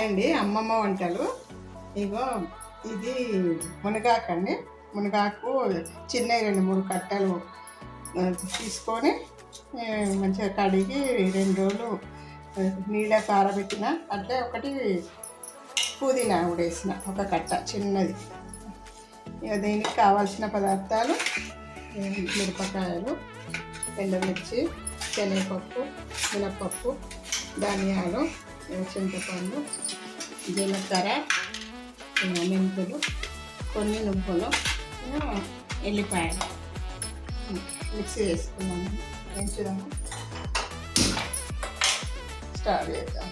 Hi అండి, అమ్మమ్మ వంటలు. ఇగో ఇది మునగాకు అండి. మునగాకు చిన్నవి 2-3 కట్టలు తీసుకొని మంచిగా కడిగి 2 రోజులు నీడ కారబెట్టిన. అట్లే ఒకటి పుదీనా కూడా వేసిన, ఒక కట్ట చిన్నది. ఇక దీనికి కావాల్సిన పదార్థాలు: మిరపకాయలు, ఎండుమిర్చి, శనగపప్పు, మినపప్పు, ధనియాలు, చింతపండు, జీలకర్ర, మెంతులు, కొన్ని నువ్వులు, ఎల్లిపాయలు మిక్సీ చేసుకున్నాము. పెంచుదాము, స్టార్ట్ చేద్దాం.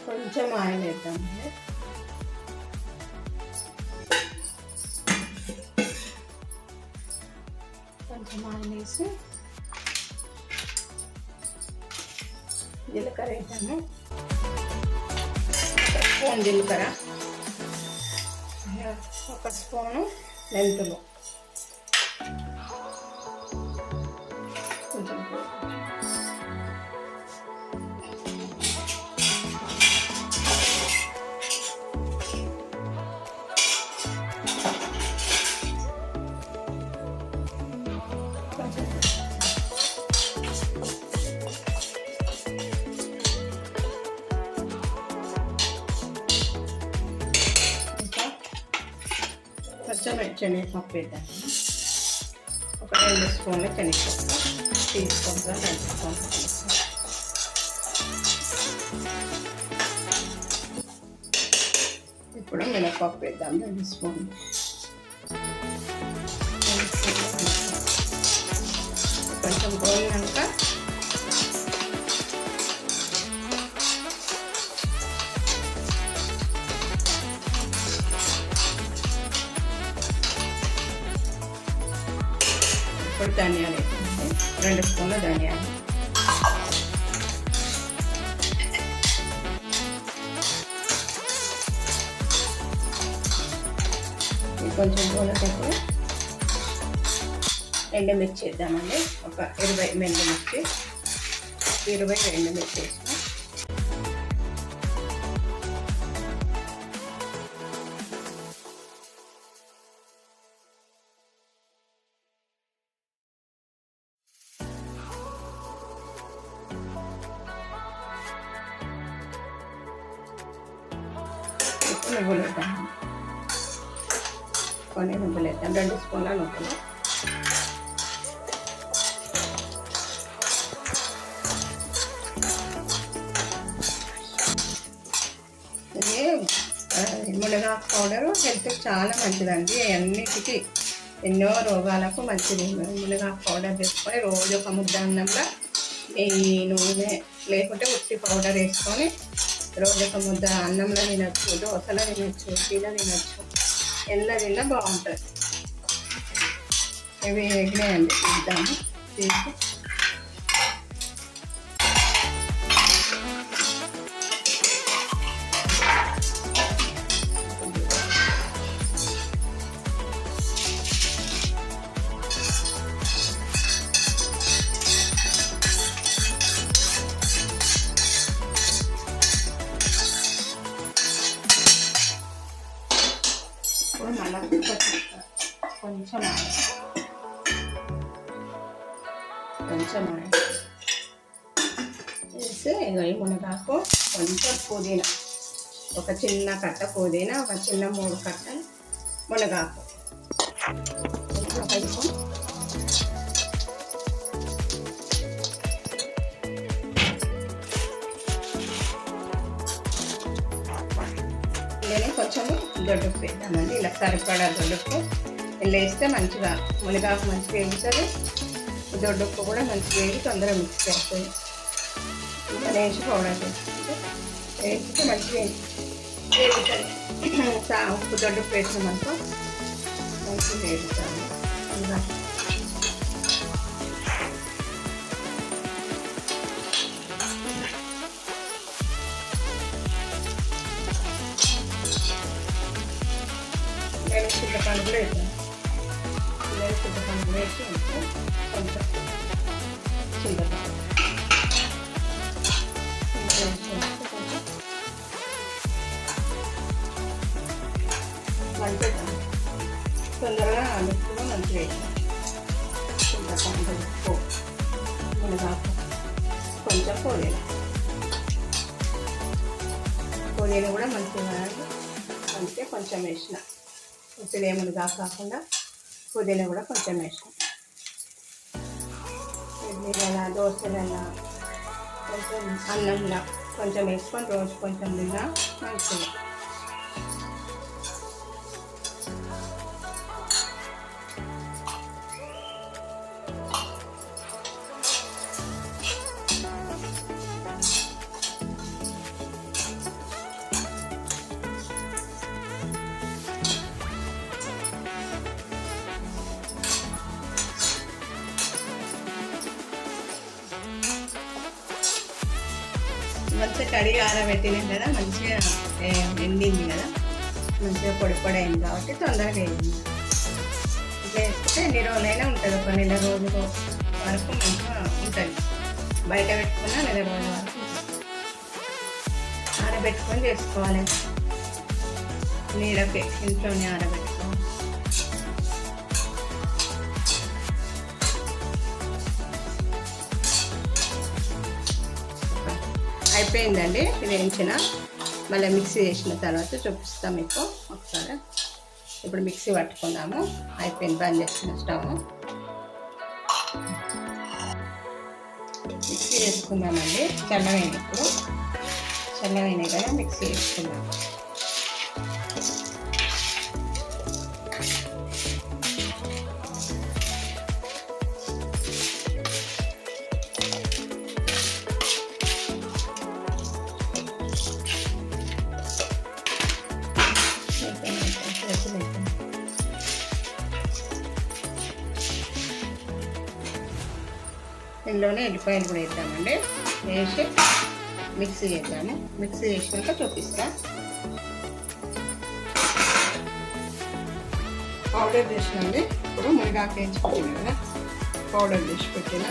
కొంచెం ఆయిల్ వేద్దామండి. కొంచెం ఆయిల్ వేసి జీలకర్ర వేద్దాము. 1 స్పూన్ జీలకర్ర, 1 స్పూను మెంతులు, కొంచెం శనగపప్పు వేద్దాం. ఒక 2 స్పూన్ల శనగపప్పు తీసుకుంటాం. 2 స్పూన్లు ఇప్పుడు మినపప్పు వేద్దాం. 2 స్పూన్లు. కొంచెం గోలినాక ఇప్పుడు ధనియాలు వేసుకోండి. 2 స్పూన్ల ధనియాలు, కొంచెం గోలటప్పుడు ఎండుమిర్చి వేద్దామండి. ఒక 20 ఎండుమిర్చి, 20 ఎండుమిర్చి వేస్తాం. నువ్వులు వేద్దాం. కొన్ని నువ్వులు వేద్దాం. 2 స్పూన్ల నువ్వులు, ఇది మునగాకు పౌడరు హెల్త్కి చాలా మంచిదండి. అన్నిటికీ ఎన్నో రోగాలకు మంచిది. మునగాకు పౌడర్ వేసుకొని రోజు ఒక ముద్ద అన్నంలో నెయ్యి, నూనె లేకుంటే ఉట్టి పౌడర్ వేసుకొని రోజు ఒక ముద్ద అన్నంలో తినచ్చు, దోశలో తినచ్చు, టీలో తినచ్చు, ఎలా తిన్నా బాగుంటుంది. ఇవి ఎగినాయండి, తీద్దాము. తీసి మళ్ళీ కొంచెం ఆయిల్ వేసి ఈ మునగాకు, కొంచెం పుదీనా, ఒక చిన్న కట్ట పుదీనా, ఒక చిన్న 3 కట్టలు మునగాకు కొంచెం నేను కొంచెము దొడ్డుప్పు వేద్దామండి. ఇలా సరిపడా దొడ్డుప్పు ఇలా వేస్తే మంచిగా మునగాకు మంచిగా వేగుతుంది. దొడ్డుప్పు కూడా మంచిగా వేగి తొందరగా మిక్స్ అవుతుంది. ఇంకా వేసి పౌడర్ వేసుకుంటే వేస్తే మంచిగా వేగుతుంది. ఉప్పు దొడ్డుప్పు వేసినామనుకో మంచిగా వేగుతుంది. ఇంకా నేను చింతపండు కూడా వేసాను. చింతపండు కూడా వేసి కొంచెం చింతపండు వేసి చింతపండు, ఉప్పు, మునగాకు, కొంచెం పుదీనా కూడా మంచిగా అందుకే కొంచెం వేసిన. ఉత్తిదే మునగాకు కాకుండా పుదీనా కూడా కొంచెం వేసిన. ఇడ్లీలలో, దోశలలో, కొంచెం అన్నంలో కొంచెం వేసుకొని రోజు కొంచెం తిన్నా మంచిగా. మంచిగా కడిగి ఆరబెట్టినాం కదా, మంచిగా ఎండింది కదా, మంచిగా పొడి పొడి అయింది కాబట్టి తొందరగా వేయింది. వేస్తే ఎన్ని రోజులైనా ఉంటుంది, ఒక నెల రోజుల వరకు మంచిగా ఉంటుంది. బయట పెట్టుకున్నా నెల రోజుల వరకు ఉంటుంది. ఆరబెట్టుకొని చేసుకోవాలి, నీడకి ఇంట్లోనే ఆరబెట్టుకోవాలి. అయిపోయిందండి. ఇది వేయించిన మళ్ళీ మిక్సీ చేసిన తర్వాత చూపిస్తాం మీకు ఒకసారి. ఇప్పుడు మిక్సీ పట్టుకుందాము. అయిపోయింది, బంద్ చేసిన స్టవ్. మిక్సీ చేసుకుందామండి. చల్లగైనప్పుడు చల్లగైనాయి కదా, మిక్సీ చేసుకుందాం. ఇందులోనే ఎల్లిపాయలు కూడా వేద్దామండి. వేసి మిక్సీ చేద్దాము. మిక్సీ చేసినాక చూపిస్తా. పౌడర్ చేసినండి. ఇప్పుడు మునగాకు వేయించి పెట్టిన కదా, పౌడర్ చేసి పెట్టిన.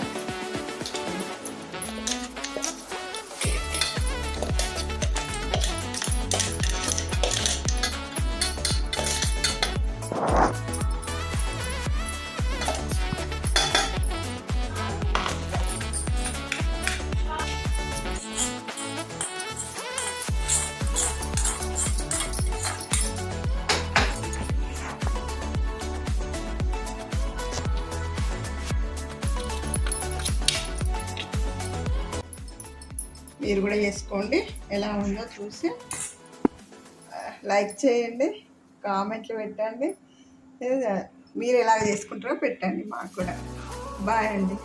మీరు కూడా చేసుకోండి, ఎలా ఉందో చూసి లైక్ చేయండి, కామెంట్లు పెట్టండి. మీరు ఎలాగ చేసుకుంటారో పెట్టండి మాకు కూడా. బాయ్ అండి.